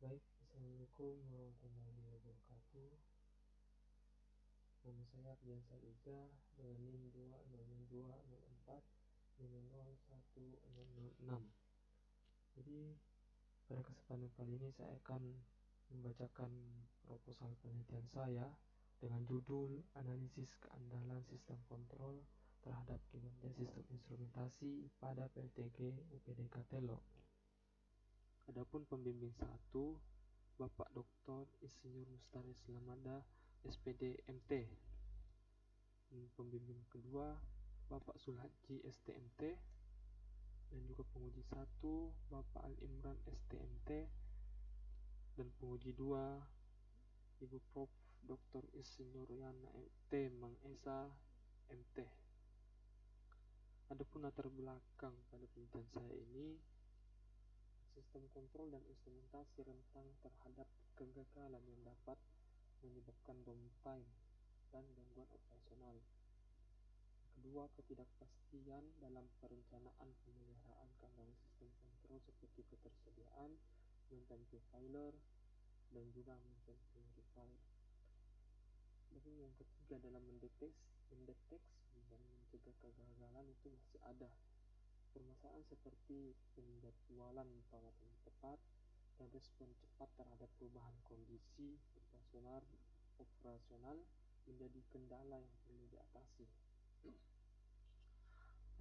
Baik, Assalamualaikum warahmatullahi wabarakatuh. Nama saya Ardian Saliza dengan NIM 2002004500106. Jadi pada kesempatan kali ini saya akan membacakan proposal penelitian saya dengan judul Analisis Keandalan Sistem Kontrol terhadap Kinerja Sistem Instrumentasi pada PLTG UPDK Telok. Adapun pembimbing 1 Bapak Dr. Insinyur Mustari Selamada SPD MT. Pembimbing kedua Bapak Sulhaji STMT, dan juga penguji 1 Bapak Al Imran STMT, dan penguji 2 Ibu Prof. Dr. Insinyur Yana MT Mang Esa MT. Adapun latar belakang pada penelitian saya ini, sistem kontrol dan instrumentasi rentan terhadap kegagalan yang dapat menyebabkan downtime dan gangguan operasional. Kedua, ketidakpastian dalam perencanaan pemeliharaan keamanan sistem kontrol seperti ketersediaan maintain to failure dan juga maintain to repair. Dan yang ketiga, dalam mendeteksi dan mencegah kegagalan itu masih ada permasalahan seperti penjadwalan perawatan tepat dan respon cepat terhadap perubahan kondisi operasional menjadi kendala yang perlu diatasi.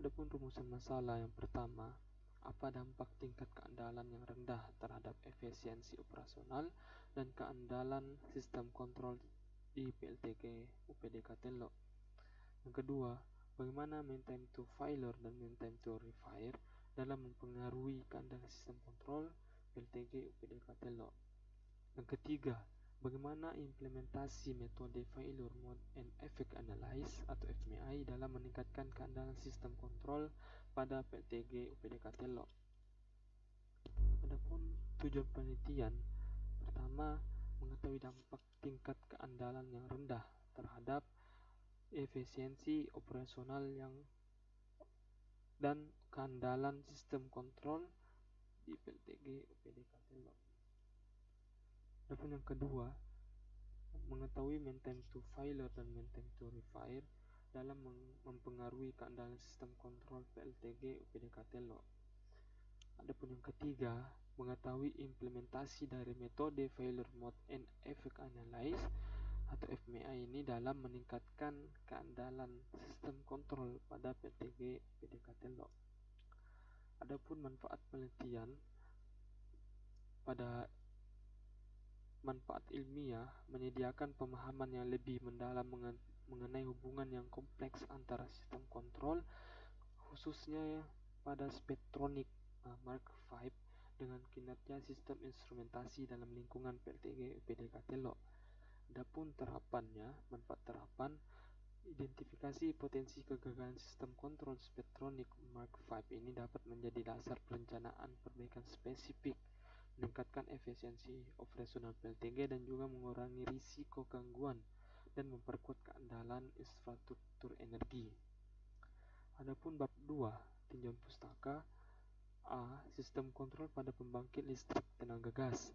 Adapun rumusan masalah yang pertama, apa dampak tingkat keandalan yang rendah terhadap efisiensi operasional dan keandalan sistem kontrol di PLTG UPDK Telok. Yang kedua, bagaimana maintain to failure dan maintain to repair dalam mempengaruhi keandalan sistem kontrol PLTG UPDK Telok. Yang ketiga, bagaimana implementasi metode Failure Mode and Effect Analysis atau FMEA dalam meningkatkan keandalan sistem kontrol pada PLTG UPDK Telok. Adapun tujuan penelitian, pertama, mengetahui dampak tingkat keandalan yang rendah terhadap efisiensi operasional dan keandalan sistem kontrol di PLTG UPDK Telok. Adapun yang kedua, mengetahui maintain to failure dan maintain to repair dalam mempengaruhi keandalan sistem kontrol PLTG UPDK Telok. Adapun yang ketiga, mengetahui implementasi dari metode Failure Mode and Effect Analysis atau FMEA ini dalam meningkatkan keandalan sistem kontrol pada PLTG UPDK Telok. Adapun manfaat penelitian, pada manfaat ilmiah menyediakan pemahaman yang lebih mendalam mengenai hubungan yang kompleks antara sistem kontrol, khususnya pada Spektronik Mark V dengan kinerja sistem instrumentasi dalam lingkungan PLTG UPDK Telok. Adapun manfaat terapan, identifikasi potensi kegagalan sistem kontrol Spektronik Mark V ini dapat menjadi dasar perencanaan perbaikan spesifik, meningkatkan efisiensi operasional PLTG dan juga mengurangi risiko gangguan dan memperkuat keandalan infrastruktur energi. Adapun bab 2, tinjauan pustaka A. Sistem kontrol pada pembangkit listrik tenaga gas.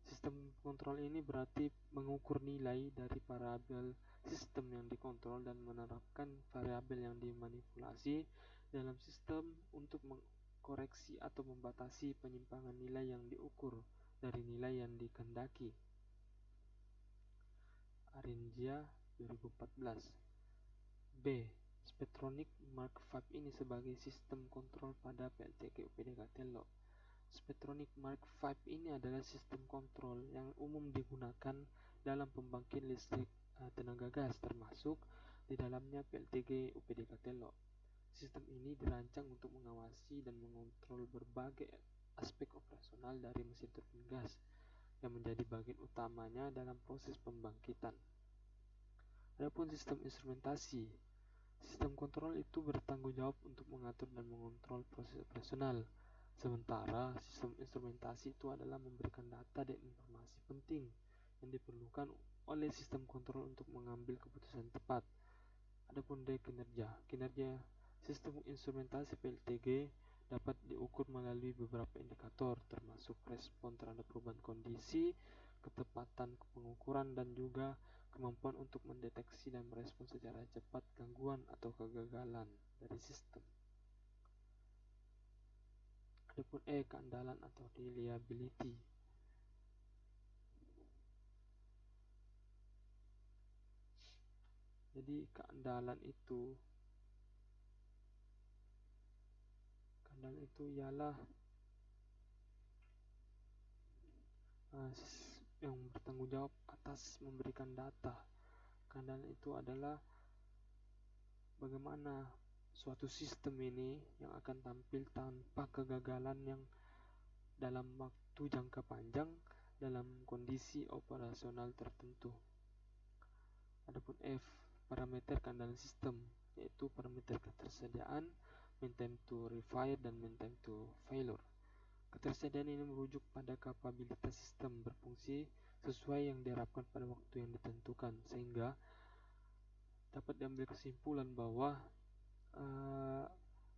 Sistem kontrol ini berarti mengukur nilai dari variabel sistem yang dikontrol dan menerapkan variabel yang dimanipulasi dalam sistem untuk koreksi atau membatasi penyimpangan nilai yang diukur dari nilai yang dikehendaki. Aringia 2014. B. Spektronik Mark V ini sebagai sistem kontrol pada PLTG UPDK Telok. Spektronik Mark V ini adalah sistem kontrol yang umum digunakan dalam pembangkit listrik tenaga gas, termasuk di dalamnya PLTG UPDK Telok. Sistem ini dirancang untuk mengawasi dan mengontrol berbagai aspek operasional dari mesin turbin gas yang menjadi bagian utamanya dalam proses pembangkitan. Adapun sistem instrumentasi, sistem kontrol itu bertanggung jawab untuk mengatur dan mengontrol proses operasional, sementara sistem instrumentasi itu adalah memberikan data dan informasi penting yang diperlukan oleh sistem kontrol untuk mengambil keputusan tepat. Adapun kinerja sistem instrumentasi PLTG dapat diukur melalui beberapa indikator, termasuk respon terhadap perubahan kondisi, ketepatan pengukuran, dan juga kemampuan untuk mendeteksi dan merespon secara cepat gangguan atau kegagalan dari sistem. Adapun keandalan atau reliability. Jadi keandalan itu ialah yang bertanggung jawab atas memberikan data. Keandalan itu adalah bagaimana suatu sistem ini yang akan tampil tanpa kegagalan yang dalam waktu jangka panjang dalam kondisi operasional tertentu. Adapun parameter keandalan sistem, yaitu parameter ketersediaan, mean time to refire, dan mean time to failure. Ketersediaan ini merujuk pada kapabilitas sistem berfungsi sesuai yang diharapkan pada waktu yang ditentukan, sehingga dapat diambil kesimpulan bahwa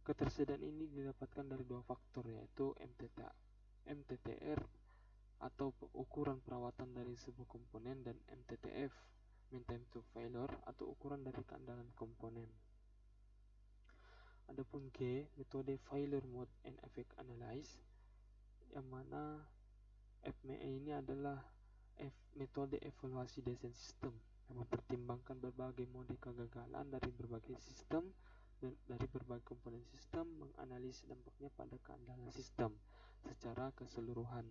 ketersediaan ini didapatkan dari dua faktor, yaitu MTTR atau ukuran perawatan dari sebuah komponen, dan MTTF, mean time to failure, atau ukuran dari keandalan komponen. Adapun G, metode failure mode and effect analysis, yang mana FMEA ini adalah metode evaluasi desain sistem yang mempertimbangkan berbagai mode kegagalan dari berbagai sistem dan dari berbagai komponen sistem, menganalisis dampaknya pada keandalan sistem secara keseluruhan.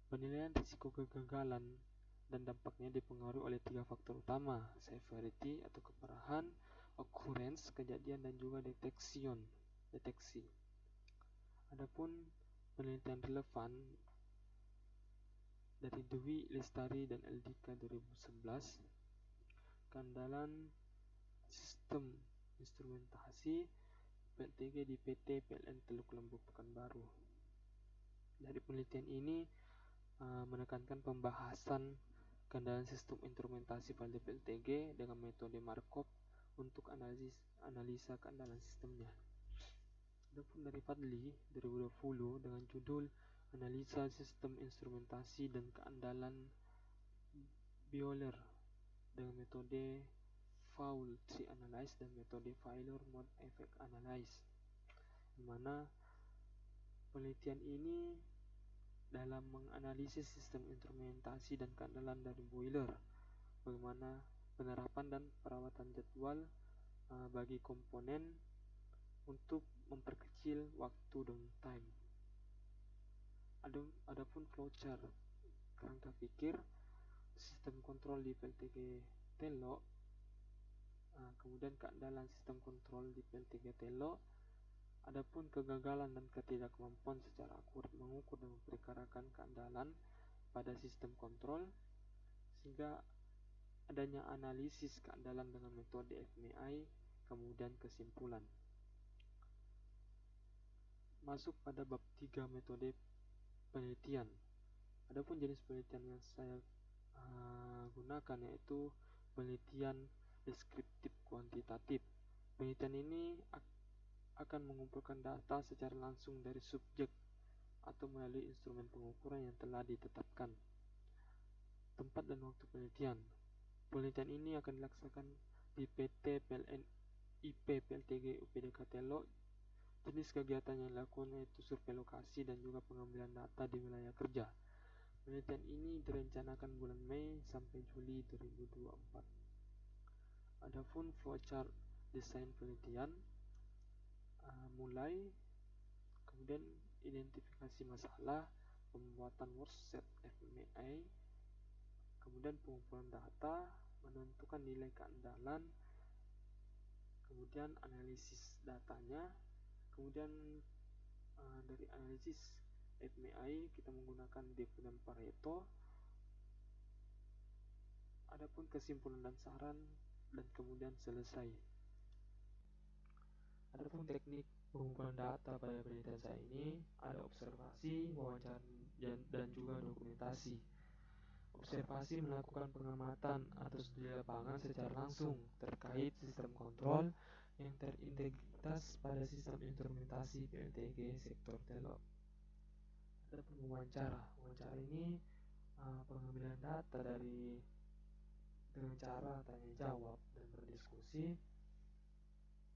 Penilaian risiko kegagalan dan dampaknya dipengaruhi oleh 3 faktor utama: severity atau keparahan, occurrence kejadian, dan juga deteksi. Adapun penelitian relevan dari Dwi Lestari dan Eldika 2011, keandalan sistem instrumentasi PLTG di PT PLN Teluk Lembu Pekanbaru. Dari penelitian ini menekankan pembahasan keandalan sistem instrumentasi pada PLTG dengan metode Markov untuk analisa keandalan sistemnya. Adapun dari Fadli 2020 dengan judul Analisa Sistem Instrumentasi dan Keandalan Boiler dengan metode Fault Tree Analysis dan metode Failure Mode Effect Analysis, di mana penelitian ini dalam menganalisis sistem instrumentasi dan keandalan dari boiler, bagaimana penerapan dan perawatan jadwal bagi komponen untuk memperkecil waktu downtime. Adapun flowchart kerangka pikir sistem kontrol di PLTG Telok, kemudian keandalan sistem kontrol di PLTG Telok. Adapun kegagalan dan ketidakmampuan secara akurat mengukur dan memperkirakan keandalan pada sistem kontrol, sehingga adanya analisis keandalan dengan metode FMEA, kemudian kesimpulan. Masuk pada bab 3, metode penelitian. Adapun jenis penelitian yang saya gunakan yaitu penelitian deskriptif kuantitatif. Penelitian ini akan mengumpulkan data secara langsung dari subjek atau melalui instrumen pengukuran yang telah ditetapkan. Tempat dan waktu penelitian. Penelitian ini akan dilaksanakan di PT PLN IP PLTG UPDK Telok. Jenis kegiatan yang dilakukan yaitu survei lokasi dan juga pengambilan data di wilayah kerja. Penelitian ini direncanakan bulan Mei sampai Juli 2024. Adapun flowchart desain penelitian, mulai, kemudian identifikasi masalah, pembuatan worksheet FMEA, kemudian pengumpulan data, menentukan nilai keandalan, kemudian analisis datanya, kemudian dari analisis FMEA kita menggunakan dividen Pareto. Adapun kesimpulan dan saran, dan kemudian selesai. Adapun teknik pengumpulan data pada penelitian saya ini ada observasi, wawancara, dan juga dokumentasi. Observasi melakukan pengamatan atau studi lapangan secara langsung terkait sistem kontrol yang terintegritas pada sistem instrumentasi PLTG sektor telok. Ada wawancara. Wawancara ini pengambilan data dengan cara tanya jawab dan berdiskusi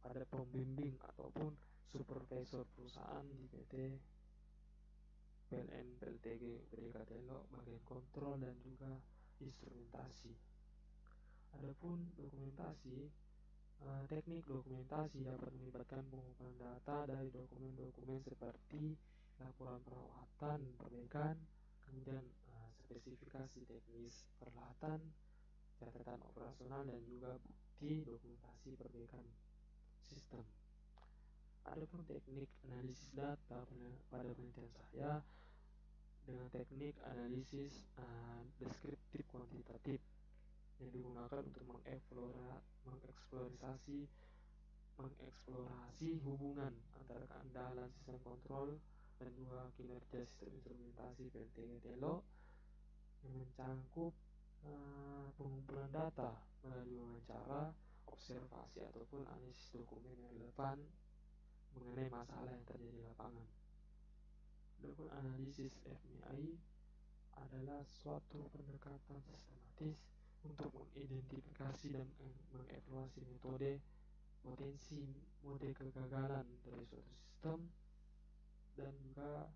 pada pembimbing ataupun supervisor perusahaan di PT PLN PLTG PDK Telok bagian kontrol dan juga instrumentasi. Adapun dokumentasi, teknik dokumentasi dapat melibatkan pengumpulan data dari dokumen-dokumen seperti laporan perawatan perbaikan, kemudian spesifikasi teknis peralatan, catatan operasional dan juga bukti dokumentasi perbaikan sistem. Adapun teknik analisis data pada penelitian saya dengan teknik analisis deskriptif kuantitatif yang digunakan untuk mengeksplorasi hubungan antara keandalan sistem kontrol dan juga kinerja sistem instrumentasi PLTG Telok yang mencangkup pengumpulan data melalui wawancara, observasi ataupun analisis dokumen yang relevan mengenai masalah yang terjadi di lapangan. Adapun analisis FMI adalah suatu pendekatan sistematis untuk mengidentifikasi dan mengevaluasi potensi mode kegagalan dari suatu sistem dan juga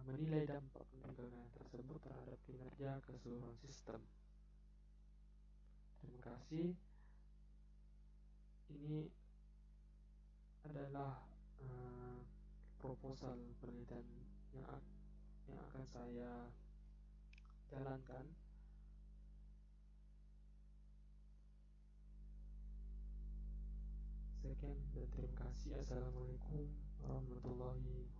menilai dampak kegagalan tersebut terhadap kinerja keseluruhan sistem. Terima kasih. Ini adalah proposal penelitian yang akan saya jalankan. Sekian dan terima kasih. Assalamualaikum warahmatullahi wabarakatuh.